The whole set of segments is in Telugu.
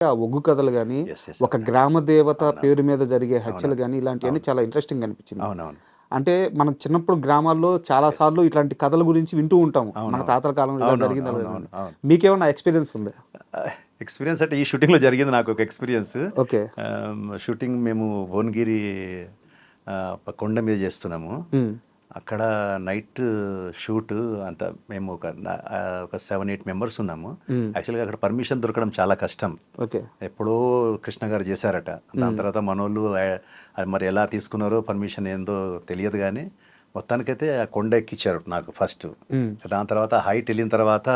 ఆ ఒగ్గు కథలు గాని, యెస్. యెస్. ఒక గ్రామ దేవత అవునవును. పేరు మీద జరిగే హత్యలు అవునండి. గాని, ఇలాంటియన్నీ అవును. చాలా ఇంట్రెస్టింగ్‌గా అనిపించింది. అవునవును. అంటే మనం చిన్నప్పుడు గ్రామాల్లో చాలా యెస్. సార్లు ఇట్లాంటి కథల గురించి వింటూ ఉంటాము. మన అవునవును. తాతల కాలంలో ఇలా అవునవును. జరిగింది, అలా అవునవును. జరిగింది. అవును. మీకేమన్నా ఎక్స్‌పీరియన్స్ ఉందా? ఎక్స్‌పీరియన్స్ అంటే ఈ షూటింగ్‌లో జరిగింది నాకొక ఎక్స్‌పీరియన్స్. ఓకే. షూటింగ్ మేము భువనగిరి కొండ మీద చేస్తున్నాము. హ్మ్. అక్కడ నైట్ షూట్ అంతా మేము ఒక 7, 8 మెంబర్స్ ఉన్నాము. హ్మ్. యాక్చువల్‌గా అక్కడ పర్మిషన్ దొరకడం చాలా కష్టం. ఓకే. ఎప్పుడో కృష్ణ గారు చేశారట. దాని హ్మ్. తర్వాత మనోళ్ళు అది మరి ఎలా తీసుకున్నారో పర్మిషన్ ఏందో తెలియదు గానీ, మొత్తానికైతే ఆ కొండ ఎక్కిచ్చారు నాకు ఫస్ట్. హ్మ్. దాని తర్వాత హైట్ వెళ్ళిన తర్వాత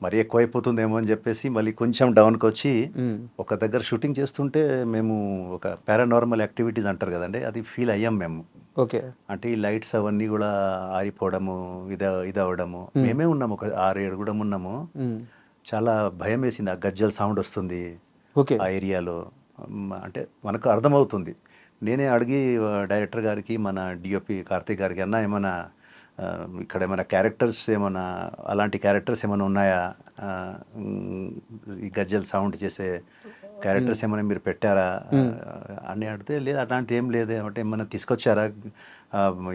మరీ ఎక్కువైపోతుందేమో అని చెప్పేసి మళ్ళీ కొంచెం డౌన్‌కొచ్చి హ్మ్. ఒక దగ్గర షూటింగ్ చేస్తుంటే మేము ఒక పారానార్మల్ యాక్టివిటీస్ అంటారు కదండీ! అది ఫీల్ అయ్యాం మేము. ఓకే. అంటే ఈ లైట్స్ అవన్నీ గూడా ఆరిపోవడము, ఇదవ్వడము. హ్మ్. మేమే ఉన్నాము ఒక 6, 7 ఉన్నాము. హ్మ్. చాలా భయమేసింది. ఆ గజ్జెల సౌండ్ వస్తుంది ఓకే. ఆ ఏరియాలో. అంటే మనకు అర్థమవుతుంది. నేనే అడిగి డైరెక్టర్ గారికి, మన డీఓపీ కార్తీక్ గారికి, "అన్నా ఏమన్నా ఇక్కడ ఏమైనా క్యారెక్టర్స్ ఏమన్నా అలాంటి క్యారెక్టర్స్ ఏమైనా ఉన్నాయా? ఈ గజ్జెల సౌండ్ చేసే హ్మ్. క్యారెక్టర్స్ ఏమైనా మీరు పెట్టారా?" హ్మ్. అని అడిగితే, "లేదు అట్లాంటిది ఏం లేదే" అంటే, "ఏమన్నా తీసుకొచ్చారా?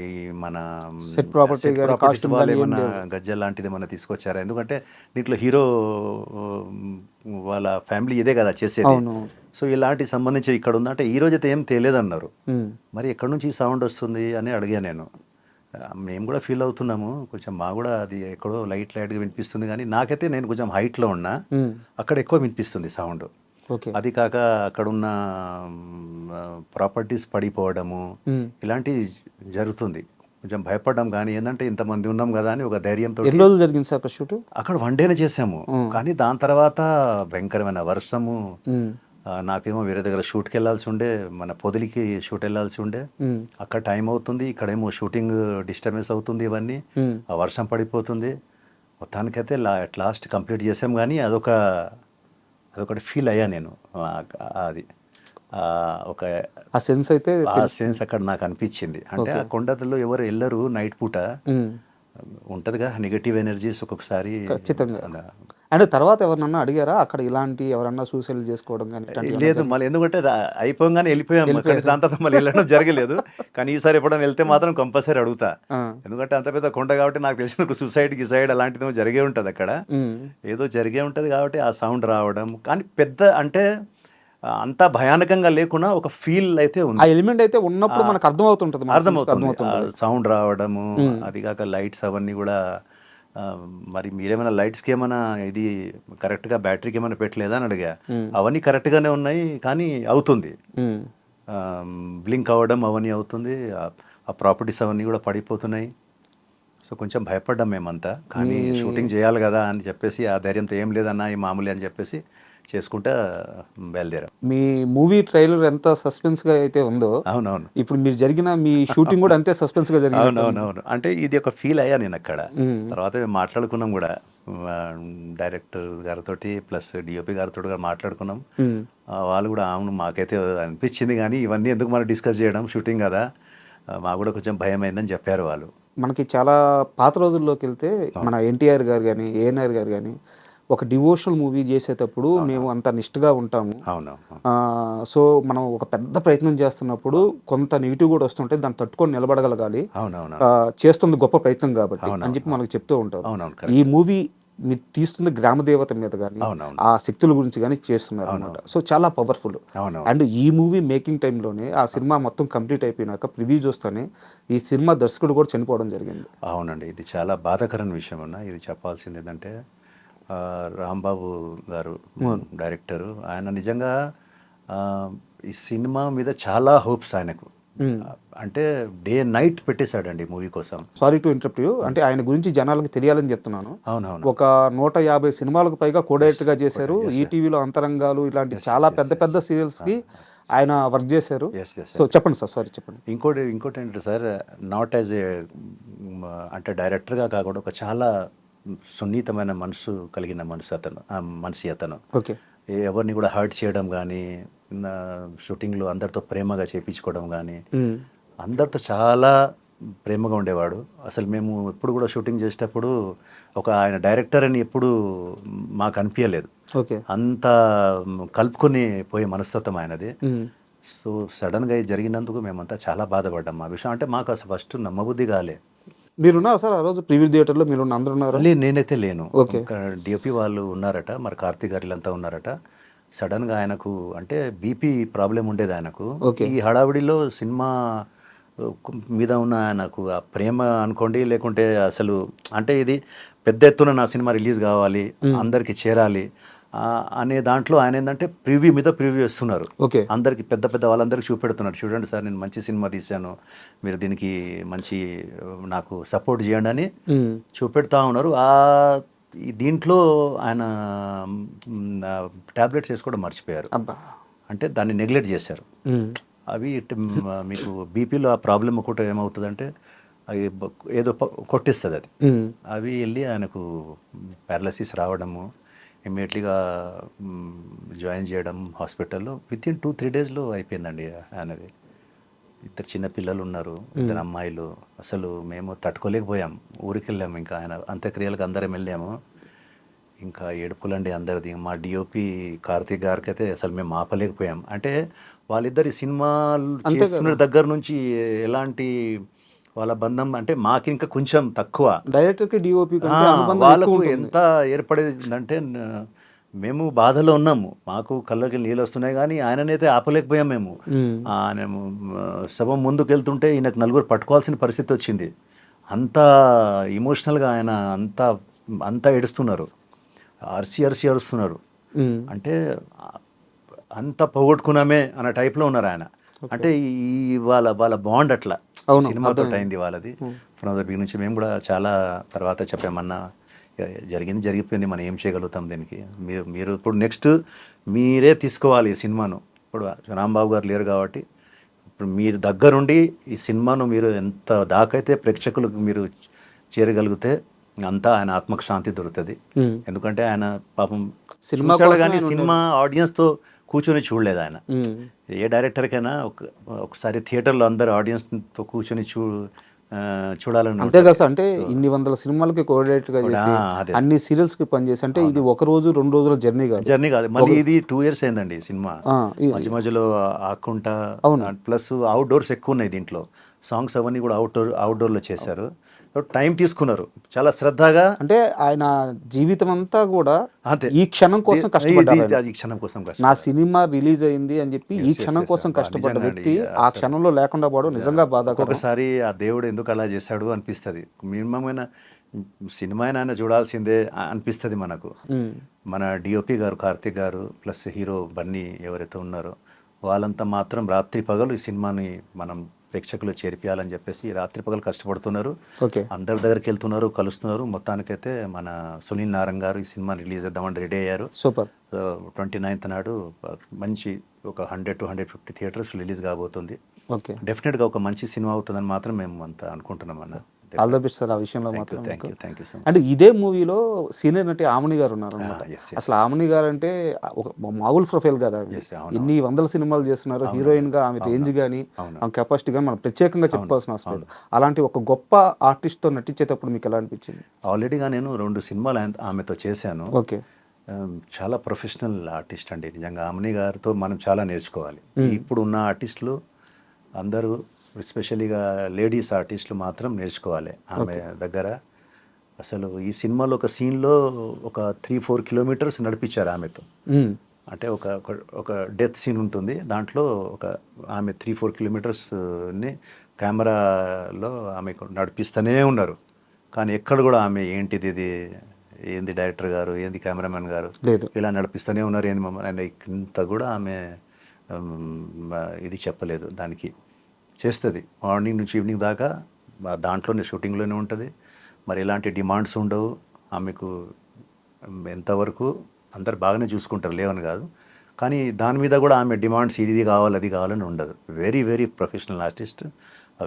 ఈ మన సెట్ ప్రాపర్టీ సెట్ గాని, ప్రాపర్టీస్ కాస్ట్యూమ్ వాళ్ళు గాని ఏం ఏమన్నా లేవు. గజ్జెల లాంటిది ఏమన్నా తీసుకొచ్చారా?" ఎందుకంటే దీంట్లో హీరో వాళ్ళ ఫ్యామిలీ ఇదే కదా చేసేది. అవును. సో ఇలాంటికి సంబంధించి ఇక్కడ ఉందా అంటే, ఈరోజైతే ఏం తేలేదన్నారు. హ్మ్. మరి ఎక్కడి నుంచి ఈ సౌండ్ వస్తుంది అని అడిగాను నేను. మేము కూడా ఫీల్ అవుతున్నాము. కొంచెం మాకు కూడా అది ఎక్కడో లైట్‌గా వినిపిస్తుంది గానీ, నాకైతే నేను కొంచెం హైట్‌లో ఉన్నా. హ్మ్. అక్కడ ఎక్కువ వినిపిస్తుంది సౌండ్. ఓకే. అది కాక అక్కడున్న ప్రాపర్టీస్ పడిపోవడము, హ్మ్. ఇలాంటివి జరుగుతుంది. కొంచెం భయపడ్డాం గానీ, ఏందంటే ఇంతమంది ఉన్నాం గదా అని ఒక ఎన్ని ధైర్యంతోటి రోజులు జరిగింది సార్ అక్కడ షూటు? అక్కడ వన్ డేనే చేసాము. హ్మ్. కానీ దాని తర్వాత భయంకరమైన వర్షము. హ్మ్. నాకేమో వేరే దగ్గర షూట్‌కెళ్ళాల్సి ఉండే. మన పొదిలికి షూట్ ఎళ్ళాల్సి ఉండే. హ్మ్. అక్కడ టైం అవుతుంది. ఇక్కడేమో షూటింగ్ డిస్టర్బెన్స్ అవుతుంది ఇవన్నీ. హ్మ్. ఆ వర్షం పడిపోతుంది. మొత్తానికైతే అట్ లాస్ట్ కంప్లీట్ చేసాం గానీ, అదొకటి ఫీల్ అయ్యా నేను. అది ఒక ఆ సెన్స్ అయితే ఆ తెలుస్తుంది. సెన్స్ అక్కడ నాకనిపిచ్చింది. అంటే ఆ ఓకే. కొండలో ఎవరు ఎళ్ళరు నైట్ పూట. హ్మ్. ఉంటదిగా నెగెటివ్ ఎనర్జీస్ ఒక్కొక్కసారి. ఖచ్చితంగా. అలా అంటే తర్వాత ఎవరినన్నా అడిగారా? అక్కడ ఇలాంటి ఎవరన్నా సూసైడ్‌లు చేసుకోవడం గాని ఇట్లాంటివేమన్నా లేదు. మళ్ళీ జరిగాయా? ఎందుకంటే అయిపోంగానే ఎళ్ళిపోయాం. కానీ వెళ్ళిపోయారు. దాని తర్వాత మళ్ళీ ఎళ్ళడం జరగలేదు. కానీ ఈసారి ఎప్పుడైనా ఎళ్తే మాత్రం కంపల్సరీ అడుగుతా. ఆ! ఎందుకంటే అంత పెద్ద కొండ కాబట్టి నాకు తెలిసిన ఒక సూసైడ్, గిసైడ్ అలాంటిదేమో జరిగే ఉంటదక్కడ. హ్మ్. ఏదో జరిగే ఉంటది కాబట్టి ఆ సౌండ్ రావడం. కానీ పెద్ద అంటే అంత భయానకంగా లేకున్నా ఒక ఫీల్ అయితే ఆ ఉంది. ఎలిమెంట్ అయితే ఉన్నప్పుడు ఆహ్, మనకు అర్థమవుతుంటది. మన సెన్స్‌కి అర్థమవుతుంది. ఆ అర్థమవుతుంటది. సౌండ్ రావడము, హ్మ్. అది కాక లైట్స్ అవన్నీ గూడా మరి మీరేమైనా లైట్స్‌కేమన్నా ఇది కరెక్ట్‌గా బ్యాటరీకేమన్నా పెట్టలేదా అని అడిగా. హ్మ్. అవన్నీ కరెక్ట్‌గానే ఉన్నాయి. కానీ అవుతుంది. హ్మ్. బ్లింక్ అవ్వడం అవన్నీ అవుతుంది. ఆ ప్రాపర్టీస్ అవన్నీ గూడా పడిపోతున్నాయి. సో, కొంచెం భయపడ్డాం మేమంతా. మీ కానీ షూటింగ్ జేయాలి గదా అని చెప్పేసి ఆ ధైర్యంతో ఏం లేదన్నా ఈ మామూలే అని చెప్పేసి చేసుకుంటా బయలుదేరాం. మీ మూవీ ట్రైలర్ ఎంత సస్పెన్స్‌గా అయితే ఉందో, అవునవును. ఇప్పుడు మీరు జరిగిన మీ షూటింగ్ గూడా అంతే సస్పెన్స్‌గా జరిగినట్టుంది. అవునవునవును. అంటే ఇది ఒక ఫీల్ అయ్యా నేనక్కడ. హ్మ్. తర్వాత మేము మాట్లాడుకున్నాం గూడా. డైరెక్టర్ గారితోటి ప్లస్ డీఓపీ గారితోటి కూడా మాట్లాడుకున్నాం. హ్మ్. వాళ్ళు గూడా అవును మాకైతే అనిపిచ్చింది గానీ, ఇవన్నీ ఎందుకు మనం డిస్కస్ జేయడం షూటింగ్ గదా! మాకు గూడా కొంచెం భయమైందని జెప్పారు వాళ్ళు. మనకి చాలా పాత రోజుల్లోకెళ్తే అవును. మన ఎన్టీఆర్ గారు గాని, ఏఎన్నార్ గారు గాని ఒక డివోషనల్ మూవీ జేసేటప్పుడు మేము అవునవును. అంత నిష్టగా ఉంటాము. అవునవును. సో, మనం ఒక పెద్ద ప్రయత్నం చేస్తున్నప్పుడు అవును. కొంత నెగెటివ్ గూడా వస్తుంటే దాన్ని తట్టుకొని నిలబడగలగాలి. అవునవునవును. చేస్తుంది గొప్ప ప్రయత్నం గాబట్టి అని అవునవును. జెప్పి మనకు చెప్తూ ఉంటారు. అవునవును. ఈ కరెక్ట్. మూవీ మీరు తీస్తుంది గ్రామ దేవత మీద గాని, అవునవును. ఆ శక్తుల గురించి గాని చేస్తున్నారనమాట. అవునవును. సో, చాలా పవర్‌ఫుల్. అవునవును. అండ్ ఈ మూవీ మేకింగ్ టైమ్‌లోనే ఆ సినిమా మొత్తం కంప్లీట్ అయిపోయినాక ప్రివ్యూ చూస్తేనే ఈ సినిమా దర్శకుడు కూడా చనిపోవడం జరిగింది. అవునండి. ఇది చాలా బాధాకరమైన విషయం అన్న. ఇది చెప్పాల్సిందేంటంటే 'రాంబాబు' గారు అవును. డైరెక్టరు. ఆయన నిజంగా ఆహ్, ఈ సినిమా మీద చాలా హోప్స్ ఆయనకు. హ్మ్. అంటే డే నైట్ పెట్టేసాడండి మూవీ కోసం. Sorry to interrupt you. హ్మ్. అంటే ఆయన గురించి జనాలకి తెలియాలని చెప్తున్నాను. అవునవును. ఒక 150 సినిమాలకు పైగా కో యెస్. డైరెక్టర్‌గా కొట్టే చేశారు. యెస్. ఈటీవీలో అంతరంగాలు ఇలాంటి యెస్. చాలా యెస్. యెస్. పెద్ద యెస్. పెద్ద సీరియల్స్‌కి ఆ! ఆయన వర్క్ చేశారు. యెస్. యెస్. సో, చెప్పండి సార్. సారీ చెప్పండి. ఇంకోటేంటంటే సార్ నాట్ యాజ్ ఏ అంటే డైరెక్టర్‌గా కాకుండా ఒక చాలా సున్నితమైన మనసు కలిగిన మనసు అతను. మనిషి అతను. ఓకే. ఎవరిని కూడా హర్ట్ చేయడం గానీ, నా షూటింగ్‌లో అందరితో ప్రేమగా చేపించుకోవడం గానీ, హ్మ్. అందరితో చాలా ప్రేమగా ఉండేవాడు. అసలు మేము ఎప్పుడు కూడా షూటింగ్ చేసేటప్పుడు ఆయన డైరెక్టర్ అని ఎప్పుడు మాకు అనిపించలేదు. ఓకే. అంత కలుపుకొని పోయే మనస్తత్వం ఆయనది. హ్మ్. సో సడన్గా ఇది జరిగినందుకు మేమంతా చాలా బాధపడ్డాం. ఆ విషయం అంటే మాకు అసలు ఫస్ట్ నమ్మబుద్ధి కాలే. మీరున్నారా సార్ ఆ రోజు ప్రివ్యూ థియేటర్లో? మీరు అందరు ఉన్నారా? నేనైతే లేను. ఓకే. డిఓపి వాళ్ళు ఉన్నారట, మరి కార్తీక్ గారు వీళ్ళంతా ఉన్నారట. సడన్గా ఆయనకు అంటే బీపీ ప్రాబ్లం ఉండేది ఆయనకు. ఓకే. ఈ హడావిడిలో సినిమా మీద ఉన్న ఆయనకు ఆ ప్రేమ అనుకోండి, లేకుంటే అసలు అంటే ఇది పెద్ద ఎత్తున నా సినిమా రిలీజ్ కావాలి, అందరికి చేరాలి అనే దాంట్లో ఆయన ఏంటంటే ప్రివ్యూ మీద ప్రివ్యూ ఇస్తున్నారు. ఓకే. అందరికి పెద్ద పెద్ద వాళ్ళందరికీ చూపెడుతున్నారు, చూడండి సార్ నేను మంచి సినిమా తీశాను, మీరు దీనికి మంచి నాకు సపోర్ట్ చేయండి అని హ్మ్. చూపెడతా ఉన్నారు. దీంట్లో ఆయన టాబ్లెట్స్ వేసుకోవడం మర్చిపోయారు. అబ్బా! అంటే దాన్ని నెగ్లెక్ట్ చేశారు. హ్మ్. అవి మీకు బీపీలో ఆ ప్రాబ్లం ఒకటి ఏమవుతుందంటే అవి ఏదో కొట్టిస్తుంది అది. హ్మ్. అవి వెళ్ళి ఆయనకు పారాలసిస్ రావడము, ఇమ్మీడియట్లీగా జాయిన్ చేయడం హాస్పిటల్లో. వితిన్ 2-3 డేస్లో అయిపోయిందండి ఆయనది. 2 చిన్న పిల్లలు ఉన్నారు, 2 అమ్మాయిలు. అసలు మేము తట్టుకోలేకపోయాం. ఊరికి వెళ్ళాము, ఇంకా ఆయన అంత్యక్రియలకు అందరం వెళ్ళాము. ఇంకా ఏడుపులండి అందరిది. మా డిఓపి కార్తీక్ గారికి అయితే అసలు మేము ఆపలేకపోయాం. అంటే వాళ్ళిద్దరి సినిమాలు చేస్తున్న దగ్గర నుంచి ఎలాంటి వాళ్ళ బంధం అంటే మాకు ఇంకా కొంచెం తక్కువ. డైరెక్టర్కి డిఓపి కంటే అనుబంధం వాళ్ళకు ఎక్కువ ఉంటుంది. ఎంత ఏర్పడేదంటే మేము బాధలో ఉన్నాము, మాకు కళ్ళకి నీళ్ళు వస్తున్నాయి, కానీ ఆయననైతే ఆపలేకపోయాం మేము. హ్మ్. ఆయన శవం ముందుకు వెళ్తుంటే ఈయనకు నలుగురు పట్టుకోవాల్సిన పరిస్థితి వచ్చింది. అంత ఇమోషనల్గా ఆయన అంతా ఏడుస్తున్నారు, అరిసి అరిసి అరుస్తున్నారు. హ్మ్. అంటే అంత పోగొట్టుకున్నామే అన్న టైప్లో ఉన్నారు ఆయన. అంటే ఈ వాళ్ళ బాండ్ అట్లా సినిమాతో అయింది వాళ్ళది. ఫ్రమ్ ద బిగినింగ్ నుంచి మేము కూడా చాలా తర్వాత చెప్పామన్నా జరిగింది జరిగిపోయింది, మనం ఏం చేయగలుగుతాం దీనికి. మీరు ఇప్పుడు నెక్స్ట్ మీరే తీసుకోవాలి ఈ సినిమాను. ఇప్పుడు రాంబాబు గారు లేరు కాబట్టి ఇప్పుడు మీరు దగ్గరుండి ఈ సినిమాను మీరు ఎంత దాకైతే ప్రేక్షకులకు మీరు చేరగలిగితే అంతా ఆయన ఆత్మకు శాంతి దొరుకుతుంది. ఎందుకంటే ఆయన పాపం సినిమా కానీ సినిమా ఆడియన్స్తో కూర్చొని చూడలేదు ఆయన. ఏ డైరెక్టర్కైనా ఒకసారి థియేటర్లో అందరు ఆడియన్స్తో కూర్చొని చూడాలని. అంతే కదా సార్. అంటే ఇన్ని వందల సినిమాలకి కోఆర్డినేటర్గా చేసి అన్ని సీరియల్స్కి పనిచేసి, అంటే ఇది 1 రోజు 2 రోజుల జర్నీ కాదు. మళ్ళీ ఇది 2 years అయిందండి ఈ సినిమా. మధ్య మధ్యలో ఆకుంటా, ప్లస్ అవుట్డోర్స్ ఎక్కువ ఉన్నాయి దీంట్లో. సాంగ్స్ అవన్నీ కూడా అవుట్డోర్లో చేశారు. టైం తీసుకున్నారు చాలా శ్రద్ధగా. అంటే ఆయన జీవితం అంతా కూడా అంతే ఈ క్షణం కోసం కష్టపడ్డారు. ఈ క్షణం కోసం నా సినిమా రిలీజ్ అయింది అని చెప్పి ఈ క్షణం కోసం కష్టపడ్డ వ్యక్తి ఆ క్షణంలో లేకుండా పోవడం నిజంగా బాధాకరం. ఒకసారి ఆ దేవుడు ఎందుకు అలా చేశాడు అనిపిస్తుంది. మినిమమైన సినిమా ఆయన చూడాల్సిందే అనిపిస్తుంది మనకు. మన డిఓపి గారు కార్తీక్ గారు ప్లస్ హీరో బన్నీ ఎవరైతే ఉన్నారో వాళ్ళంతా మాత్రం రాత్రి పగలు ఈ సినిమాని మనం ప్రేక్షకులు చేర్పియాలని చెప్పేసి రాత్రి పగలు కష్టపడుతున్నారు. అందరి దగ్గరికి వెళ్తున్నారు, కలుస్తున్నారు. మొత్తానికైతే మన సునీల్ నారాయణ గారు ఈ సినిమా రిలీజ్ చేద్దామని రెడీ అయ్యారు. సూపర్. 29th నాడు మంచి ఒక 100-150 థియేటర్స్ రిలీజ్ కాబోతుంది. ఓకే. డెఫినెట్గా ఒక మంచి సినిమా అవుతుందని మాత్రం మేము అంతా అనుకుంటున్నాం అన్న. ఆల్ ద బెస్ట్ సార్ ఆ విషయంలో మాత్రం. Thank you so much. అంటే ఇదే మూవీలో సీనియర్ నటి ఆమని గారు ఉన్నారు అనమాట. అసలు ఆమని గారు అంటే ఒక మామూలు ప్రొఫైల్ కదా. ఎన్ని వందల సినిమాలు చేస్తున్నారు. హీరోయిన్ గా ఆమె రేంజ్ కానీ ఆమె కెపాసిటీ కానీ మనం ప్రత్యేకంగా చెప్పుకోవాల్సిన అవసరం లేదు. అలాంటి ఒక గొప్ప ఆర్టిస్ట్ తో నటించేటప్పుడు మీకు ఎలా అనిపించింది? ఆల్రెడీగా నేను 2 సినిమాలు ఆమెతో చేశాను. ఓకే. చాలా ప్రొఫెషనల్ ఆర్టిస్ట్ అండి నిజంగా. ఆమని గారితో మనం చాలా నేర్చుకోవాలి. ఇప్పుడు ఉన్న ఆర్టిస్టులు అందరూ ఎస్పెషలీగా లేడీస్ ఆర్టిస్టులు మాత్రం నేర్చుకోవాలి ఆమె దగ్గర. అసలు ఈ సినిమాలో ఒక సీన్లో ఒక 3-4 కిలోమీటర్స్ నడిపించారు ఆమెతో. అంటే ఒక డెత్ సీన్ ఉంటుంది, దాంట్లో ఆమె 3-4 కిలోమీటర్స్ని కెమెరాలో ఆమె నడిపిస్తూనే ఉన్నారు. కానీ ఎక్కడ కూడా ఆమె ఏంటిది ఇది, ఏంది డైరెక్టర్ గారు, ఏంది కెమెరామెన్ గారు, ఇలా నడిపిస్తూనే ఉన్నారు ఏంది మమ్మల్ని, ఇంత కూడా ఆమె ఇది చెప్పలేదు. దానికి చేస్తుంది మార్నింగ్ నుంచి ఈవినింగ్ దాకా దాంట్లోనే షూటింగ్లోనే ఉంటుంది. మరి ఎలాంటి డిమాండ్స్ ఉండవు ఆమెకు. ఎంతవరకు అందరు బాగానే చూసుకుంటారు, లేవని కాదు, కానీ దాని మీద కూడా ఆమె డిమాండ్స్ ఇది కావాలి అది కావాలని ఉండదు. Very very professional artist,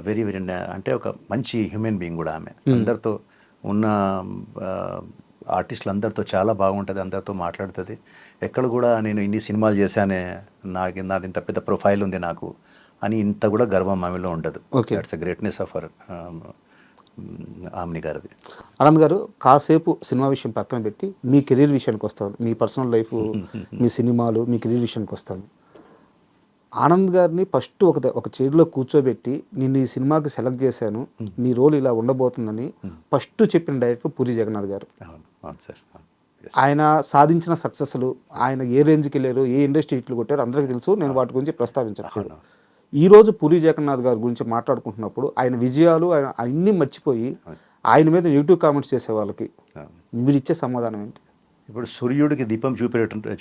very very అంటే ఒక మంచి హ్యూమన్ బీయింగ్ కూడా ఆమె. అందరితో ఉన్న ఆర్టిస్టులు అందరితో చాలా బాగుంటుంది, అందరితో మాట్లాడుతుంది. ఎక్కడ కూడా నేను ఇన్ని సినిమాలు చేశానే, నాది ఇంత పెద్ద ప్రొఫైల్ ఉంది నాకు అని ఇంత కూడా గర్వం ఆమెలో ఉండదు. Okay. That's a greatness of our omni గారిది. ఆనంద్ గారు, కాసేపు సినిమా విషయం పక్కన పెట్టి మీ కెరీర్ విషయానికి వస్తాను, మీ పర్సనల్ లైఫ్, మీ సినిమాలు, మీ కెరీర్ విషయానికి వస్తాను. ఆనంద్ గారిని ఫస్ట్ ఒక చైర్లో కూర్చోబెట్టి నిన్ను ఈ సినిమాకి సెలెక్ట్ చేశాను, నీ రోల్ ఇలా ఉండబోతుందని ఫస్ట్ చెప్పిన డైరెక్టర్ పూరి జగన్నాథ్ గారు. అవును అవును సార్. ఆయన సాధించిన సక్సెస్లు, ఆయన ఏ రేంజ్కి వెళ్ళారు, ఏ ఇండస్ట్రీ హిట్లు కొట్టారు అందరికీ తెలుసు. నేను వాటి గురించి ప్రస్తావించట్లేదు. ఈరోజు పూరి జగన్నాథ్ గారి గురించి మాట్లాడుకుంటున్నప్పుడు ఆయన విజయాలు ఆయన అన్నీ మర్చిపోయి ఆయన మీద నెగిటివ్ కామెంట్స్ చేసే వాళ్ళకి మీరు ఇచ్చే సమాధానం ఏంటి? ఇప్పుడు సూర్యుడికి దీపం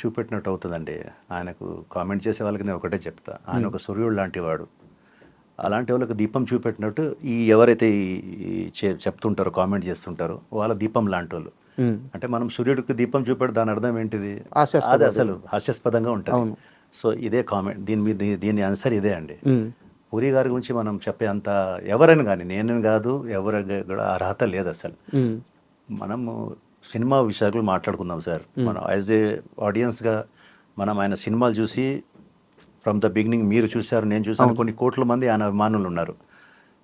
చూపెట్టినట్టు అవుతుందండి. ఆయనకు కామెంట్ చేసే వాళ్ళకి నేను ఒకటే చెప్తా, ఆయన ఒక సూర్యుడు లాంటి వాడు. అలాంటి వాళ్ళకి దీపం చూపెట్టినట్టు ఈ ఎవరైతే చెప్తుంటారో, కామెంట్ చేస్తుంటారో వాళ్ళ దీపం లాంటి వాళ్ళు. అంటే మనం సూర్యుడికి దీపం చూపెట్టి దాని అర్థం ఏంటిది? అది అసలు హాస్యాస్పదంగా ఉంటుంది. సో ఇదే కామెంట్, దీని ఆన్సర్ ఇదే అండి. పూరి గారి గురించి మనం చెప్పే అంత ఎవరైనా కానీ, నేను కాదు ఎవరి కూడా అర్హత లేదు అసలు. మనము సినిమా విషయాలు మాట్లాడుకుందాం సార్. మనం యాజ్ ఏ ఆడియన్స్గా మనం ఆయన సినిమాలు చూసి ఫ్రమ్ ద బిగినింగ్, మీరు చూశారు, నేను చూసాను, కొన్ని కోట్ల మంది ఆయన అభిమానులు ఉన్నారు.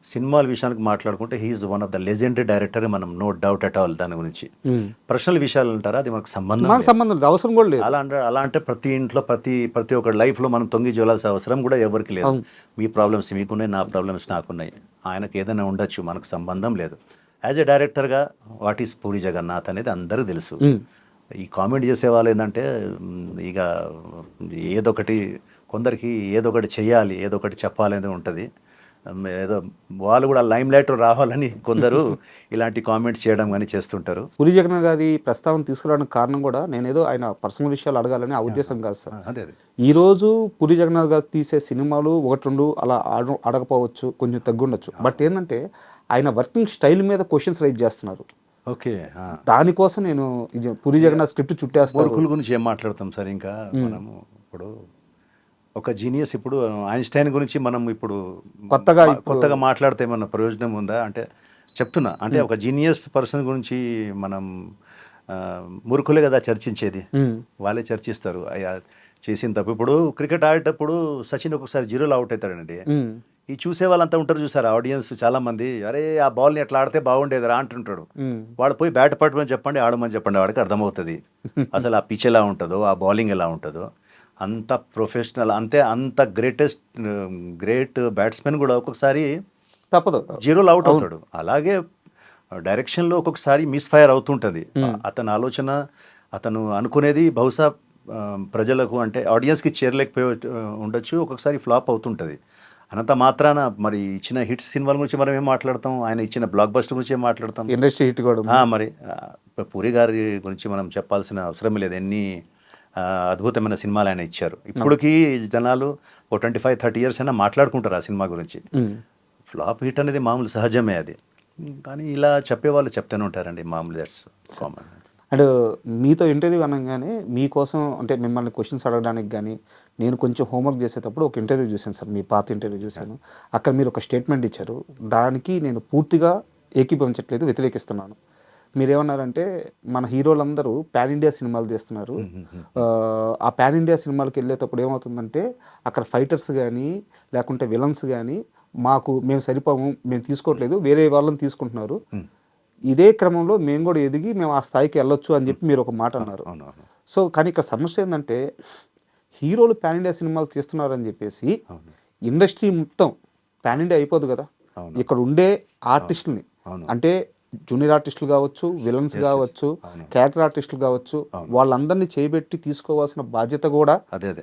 సినిమాల విషయానికి మాట్లాడుకుంటే he is one of the legendary director, మనం నో డౌట్ అట్ ఆల్. దాని గురించి పర్సనల్ విషయాలు అంటారా, అది మనకు సంబంధం అవసరం కూడా లేదు. అలా అంటే ప్రతి ఇంట్లో ప్రతి ఒక్క లైఫ్లో మనం తొంగి చూడాల్సిన అవసరం కూడా ఎవరికి లేదు. మీ ప్రాబ్లమ్స్ మీకున్నాయి, నా ప్రాబ్లమ్స్ నాకున్నాయి. ఆయనకు ఏదైనా ఉండొచ్చు, మనకు సంబంధం లేదు. యాజ్ ఎ డైరెక్టర్గా వాట్ ఈస్ పూరి జగన్నాథ్ అనేది అందరికీ తెలుసు. ఈ కామెంట్ చేసే వాళ్ళు ఏంటంటే ఇక ఏదొకటి, కొందరికి ఏదో ఒకటి చెయ్యాలి, ఏదో ఒకటి చెప్పాలి అనేది ఉంటుంది. ఏదో వాళ్ళు కూడా లైమ్ లైట్ రావాలని కొందరు ఇలాంటి కామెంట్స్ చేయడం కానీ చేస్తుంటారు. పూరి జగన్నాథ్ గారి ప్రస్తావన తీసుకురావడానికి కారణం కూడా నేనేదో ఆయన పర్సనల్ విషయాలు అడగాలని ఆ ఉద్దేశం కాదు సార్. అదే ఈరోజు పూరి జగన్నాథ్ గారు తీసే సినిమాలు ఒకటి రెండు అలా అడగపోవచ్చు, కొంచెం తగ్గుండొచ్చు. బట్ ఏంటంటే ఆయన వర్కింగ్ స్టైల్ మీద క్వశ్చన్స్ రైజ్ చేస్తున్నారు. ఓకే, దానికోసం నేను పూరి జగన్నాథ్ స్క్రిప్ట్ చుట్టేస్తాను. వర్కుల గురించి ఏం మాట్లాడతాం సార్. ఇంకా మనము ఇప్పుడు ఒక జీనియస్, ఇప్పుడు ఐన్స్టైన్ గురించి మనం ఇప్పుడు కొత్తగా మాట్లాడితే ఏమన్నా ప్రయోజనం ఉందా అంటే చెప్తున్నా. అంటే ఒక జీనియస్ పర్సన్ గురించి మనం మురుకులే కదా చర్చించేది, వాళ్ళే చర్చిస్తారు చేసిన తప్పు. ఇప్పుడు క్రికెట్ ఆడేటప్పుడు సచిన్ ఒక్కొక్కసారి 0లో అవుట్ అవుతాడండి. ఈ చూసే వాళ్ళంతా ఉంటారు చూసారు, ఆడియన్స్ చాలా మంది, అరే ఆ బాల్ని ఎట్లా ఆడితే బాగుండేదిరా అంటుంటాడు. వాడు పోయి బ్యాట్ పట్టమని చెప్పండి, ఆడమని చెప్పండి, వాడికి అర్థమవుతుంది అసలు ఆ పిచ్ ఎలా ఉంటుందో, ఆ బౌలింగ్ ఎలా ఉంటుందో. అంత ప్రొఫెషనల్, అంత గ్రేట్ బ్యాట్స్మెన్ కూడా ఒక్కొక్కసారి తప్పదు 0లో అవుట్ అవుతాడు. అలాగే డైరెక్షన్లో ఒక్కొక్కసారి మిస్ఫైర్ అవుతుంటుంది. అతని ఆలోచన, అతను అనుకునేది బహుశా ప్రజలకు అంటే ఆడియన్స్కి చేరలేకపోయి ఉండొచ్చు, ఒక్కొక్కసారి ఫ్లాప్ అవుతుంటుంది. అనంత మాత్రాన మరి ఇచ్చిన హిట్స్ సినిమాల గురించి మనం ఏం మాట్లాడతాం, ఆయన ఇచ్చిన బ్లాక్ బస్టర్ గురించి ఏం మాట్లాడతాం, ఇండస్ట్రీ హిట్ కూడా. మరి పూరి గారి గురించి మనం చెప్పాల్సిన అవసరం లేదు. ఎన్ని అద్భుతమైన సినిమాలు ఆయన ఇచ్చారు. ఇప్పటికీ జనాలు ఓ 25-30 years అయినా మాట్లాడుకుంటారు ఆ సినిమా గురించి. ఫ్లాప్ హిట్ అనేది మామూలు, సహజమే అది. కానీ ఇలా చెప్పేవాళ్ళు చెప్తూనే ఉంటారండి, మామూలు, దట్స్ కామన్. అండ్ మీతో ఇంటర్వ్యూ అనగానే మీకోసం అంటే మిమ్మల్ని క్వశ్చన్స్ అడగడానికి కానీ నేను కొంచెం హోంవర్క్ చేసేటప్పుడు ఒక ఇంటర్వ్యూ చూశాను సార్, మీ పాత ఇంటర్వ్యూ చూశాను. అక్కడ మీరు ఒక స్టేట్మెంట్ ఇచ్చారు, దానికి నేను పూర్తిగా ఏకీభవించట్లేదు, వ్యతిరేకిస్తున్నాను. మీరేమన్నారంటే మన హీరోలందరూ పాన్ ఇండియా సినిమాలు తీస్తున్నారు, ఆ పాన్ ఇండియా సినిమాలకు వెళ్ళేటప్పుడు ఏమవుతుందంటే అక్కడ ఫైటర్స్ కానీ లేకుంటే విలన్స్ కానీ మేము సరిపోము, మేము తీసుకోవట్లేదు, వేరే వాళ్ళని తీసుకుంటున్నారు, ఇదే క్రమంలో మేము కూడా ఎదిగి మేము ఆ స్థాయికి వెళ్ళొచ్చు అని చెప్పి మీరు ఒక మాట అన్నారు. సో కానీ ఇక్కడ సమస్య ఏంటంటే హీరోలు పాన్ ఇండియా సినిమాలు తీస్తున్నారని చెప్పేసి ఇండస్ట్రీ మొత్తం పాన్ ఇండియా అయిపోదు కదా. ఇక్కడ ఉండే ఆర్టిస్టులని అంటే జూనియర్ ఆర్టిస్టులు కావచ్చు, విలన్స్ కావచ్చు, క్యారెక్టర్ ఆర్టిస్టులు కావచ్చు, వాళ్ళందరినీ చేయబెట్టి తీసుకోవాల్సిన బాధ్యత కూడా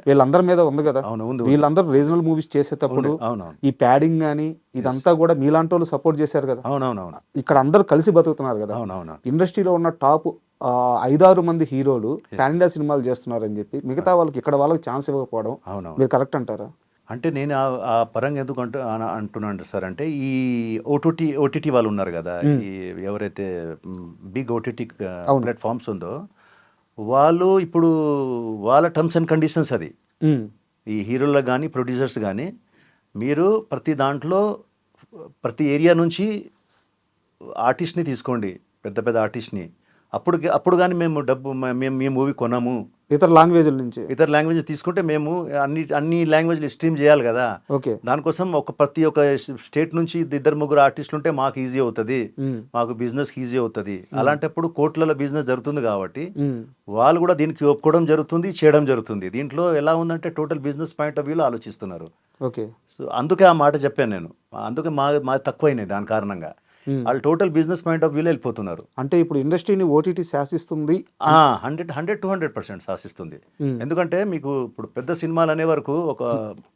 వీళ్ళందరి మీద ఉంది కదా. వీళ్ళందరూ రీజనల్ మూవీస్ చేసేటప్పుడు ఈ ప్యాడింగ్ కానీ ఇదంతా కూడా మీలాంటి వాళ్ళు సపోర్ట్ చేశారు కదా. ఇక్కడ అందరూ కలిసి బతుకుతున్నారు కదా. ఇండస్ట్రీలో ఉన్న టాప్ 5-6 మంది హీరోలు పాన్ ఇండియా సినిమాలు చేస్తున్నారని చెప్పి మిగతా వాళ్ళకి ఇక్కడ వాళ్ళకి ఛాన్స్ ఇవ్వకపోవడం మీరు కరెక్ట్ అంటారా? అంటే నేను ఆ పరంగా ఎందుకు అంటున్నాను సార్ అంటే ఈ ఓటీటీ వాళ్ళు ఉన్నారు కదా, ఈ ఎవరైతే బిగ్ ఓటీటీ ప్లాట్ఫామ్స్ ఉందో వాళ్ళు ఇప్పుడు వాళ్ళ టర్మ్స్ అండ్ కండిషన్స్ అది. ఈ హీరోలకు కానీ ప్రొడ్యూసర్స్ కానీ మీరు ప్రతి దాంట్లో ప్రతి ఏరియా నుంచి ఆర్టిస్ట్ని తీసుకోండి, పెద్ద ఆర్టిస్ట్ని, అప్పుడు కానీ మేము మేము మీ మూవీ కొనము. ఇతర లాంగ్వేజ్ల నుంచి ఇతర లాంగ్వేజ్ తీసుకుంటే మేము అన్ని లాంగ్వేజ్లు స్ట్రీమ్ చేయాలి కదా. ఓకే. దానికోసం ప్రతి ఒక్క స్టేట్ నుంచి 2-3 ఆర్టిస్టులు ఉంటే మాకు ఈజీ అవుతుంది, మాకు బిజినెస్ ఈజీ అవుతుంది. అలాంటప్పుడు కోట్లలో బిజినెస్ జరుగుతుంది కాబట్టి వాళ్ళు కూడా దీనికి ఒప్పుకోవడం జరుగుతుంది, చేయడం జరుగుతుంది. దీంట్లో ఎలా ఉందంటే టోటల్ బిజినెస్ పాయింట్ ఆఫ్ వ్యూలో ఆలోచిస్తున్నారు. ఓకే. సో అందుకే ఆ మాట చెప్పాను నేను. అందుకే మా తక్కువైనాయి దాని కారణంగా. వాళ్ళు టోటల్ బిజినెస్ పాయింట్ ఆఫ్ వ్యూలో వెళ్ళిపోతున్నారు. అంటే ఇప్పుడు ఇండస్ట్రీని ఓటీటీ శాసిస్తుంది. 100% శాసిస్తుంది. ఎందుకంటే మీకు ఇప్పుడు పెద్ద సినిమాలు అనే వరకు ఒక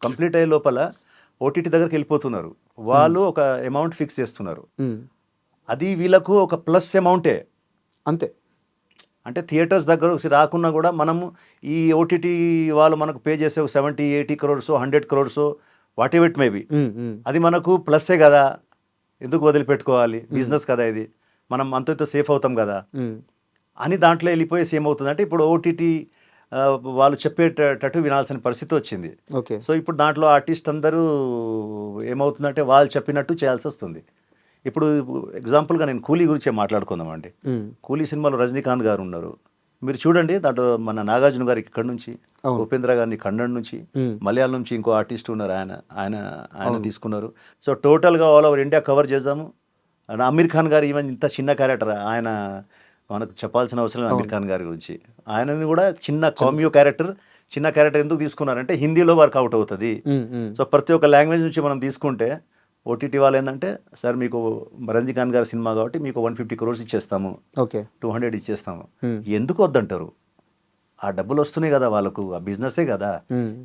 కంప్లీట్ అయ్యే లోపల ఓటీటీ దగ్గరికి వెళ్ళిపోతున్నారు. వాళ్ళు ఒక అమౌంట్ ఫిక్స్ చేస్తున్నారు. అది వీళ్ళకు ఒక ప్లస్ అమౌంటే. అంతే. అంటే థియేటర్స్ దగ్గర రాకున్నా కూడా మనము ఈ ఓటీటీ వాళ్ళు మనకు పే చేసే 70-80 crores 100 crores what ever it maybe, అది మనకు ప్లస్సే కదా. ఎందుకు వదిలిపెట్టుకోవాలి, బిజినెస్ కదా ఇది, మనం అంతతో సేఫ్ అవుతాం కదా అని దాంట్లో వెళ్ళిపోయేసి ఏమవుతుందంటే ఇప్పుడు ఓటీటీ వాళ్ళు చెప్పేటట్టు వినాల్సిన పరిస్థితి వచ్చింది. ఓకే. సో ఇప్పుడు దాంట్లో ఆర్టిస్ట్ అందరూ ఏమవుతుందంటే వాళ్ళు చెప్పినట్టు చేయాల్సి వస్తుంది. ఇప్పుడు ఎగ్జాంపుల్గా నేను కూలీ గురించే మాట్లాడుకుందామండి. కూలీ సినిమాలో రజనీకాంత్ గారు ఉన్నారు, మీరు చూడండి. దాంట్లో మన నాగార్జున గారికి ఇక్కడ నుంచి, ఉపేంద్ర గారిని కన్నడ నుంచి, మలయాళం నుంచి ఇంకో ఆర్టిస్ట్ ఉన్నారు, ఆయన తీసుకున్నారు. సో టోటల్గా ఆల్ ఓవర్ ఇండియా కవర్ చేద్దాము. అమీర్ ఖాన్ గారు ఈవెన్ ఇంత చిన్న క్యారెక్టర్, ఆయన మనకు చెప్పాల్సిన అవసరం లేదు అమీర్ ఖాన్ గారి గురించి. ఆయనని కూడా చిన్న కామియో క్యారెక్టర్, చిన్న క్యారెక్టర్ ఎందుకు తీసుకున్నారంటే హిందీలో వర్కౌట్ అవుతుంది. సో ప్రతి ఒక్క లాంగ్వేజ్ నుంచి మనం తీసుకుంటే ఓటీటీ వాళ్ళు ఏంటంటే సార్ మీకు రజనీకాంత్ గారి సినిమా కాబట్టి మీకు 150 crores ఇచ్చేస్తాము, 200 ఇచ్చేస్తాము. ఎందుకు వద్దంటారు? ఆ డబ్బులు వస్తున్నాయి కదా వాళ్ళకు, ఆ బిజినెసే కదా.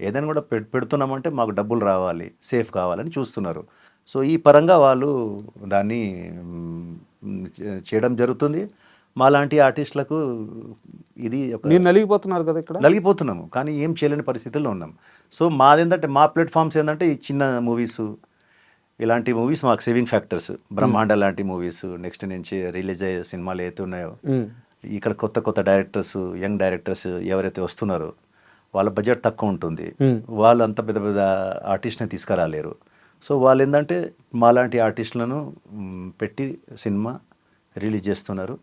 ఏదైనా కూడా పెడుతున్నామంటే మాకు డబ్బులు రావాలి, సేఫ్ కావాలని చూస్తున్నారు. సో ఈ పరంగా వాళ్ళు దాన్ని చేయడం జరుగుతుంది. మాలాంటి ఆర్టిస్టులకు ఇది మీరు నలిగిపోతున్నారు కదా, ఇక్కడ నలిగిపోతున్నాము కానీ ఏం చేయలేని పరిస్థితుల్లో ఉన్నాం. సో మాదేంటంటే మా ప్లాట్ఫామ్స్ ఏంటంటే ఈ చిన్న మూవీస్, ఇలాంటి మూవీస్ మాకు సేవింగ్ ఫ్యాక్టర్స్. బ్రహ్మాండ లాంటి మూవీస్, నెక్స్ట్ నుంచి రిలీజ్ అయ్యే సినిమాలు ఏవైతే ఉన్నాయో, ఇక్కడ కొత్త డైరెక్టర్స్, యంగ్ డైరెక్టర్స్ ఎవరైతే వస్తున్నారో వాళ్ళ బడ్జెట్ తక్కువ ఉంటుంది, వాళ్ళు అంత పెద్ద ఆర్టిస్ట్ని తీసుకురాలేరు. సో వాళ్ళు ఏంటంటే మాలాంటి ఆర్టిస్టులను పెట్టి సినిమా రిలీజ్ చేస్తున్నారు.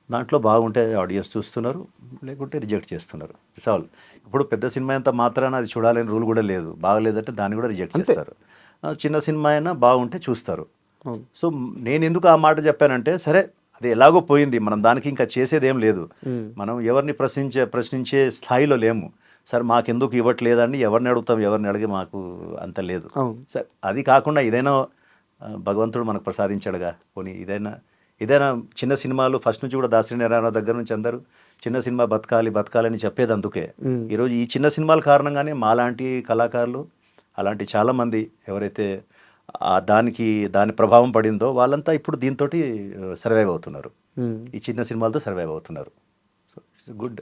దాంట్లో బాగుంటే ఆడియన్స్ చూస్తున్నారు, లేకుంటే రిజెక్ట్ చేస్తున్నారు. సాల్ ఇప్పుడు పెద్ద సినిమా అంతా మాత్రాన అది చూడాలని రూల్ కూడా లేదు. బాగలేదంటే దాన్ని కూడా రిజెక్ట్ చేస్తారు. చిన్న సినిమా అయినా బాగుంటే చూస్తారు. సో నేను ఎందుకు ఆ మాట చెప్పానంటే, సరే అది ఎలాగో పోయింది, మనం దానికి ఇంకా చేసేది ఏం లేదు. మనం ఎవరిని ప్రశ్నించే స్థాయిలో లేము. సార్ మాకెందుకు ఇవ్వట్లేదండి, ఎవరిని అడుగుతాం, ఎవరిని అడిగి మాకు అంత లేదు. సరే అది కాకుండా ఇదైనా భగవంతుడు మనకు ప్రసాదించాడుగా. పోనీ ఇదైనా చిన్న సినిమాలు ఫస్ట్ నుంచి కూడా దాసరి నారాయణ దగ్గర నుంచి అందరూ చిన్న సినిమా బతకాలని చెప్పేది అందుకే. ఈరోజు ఈ చిన్న సినిమాల కారణంగానే మాలాంటి కళాకారులు, అలాంటి చాలామంది ఎవరైతే దాని ప్రభావం పడిందో వాళ్ళంతా ఇప్పుడు దీంతో సర్వైవ్ అవుతున్నారు, ఈ చిన్న సినిమాలతో సర్వైవ్ అవుతున్నారు. So it's good.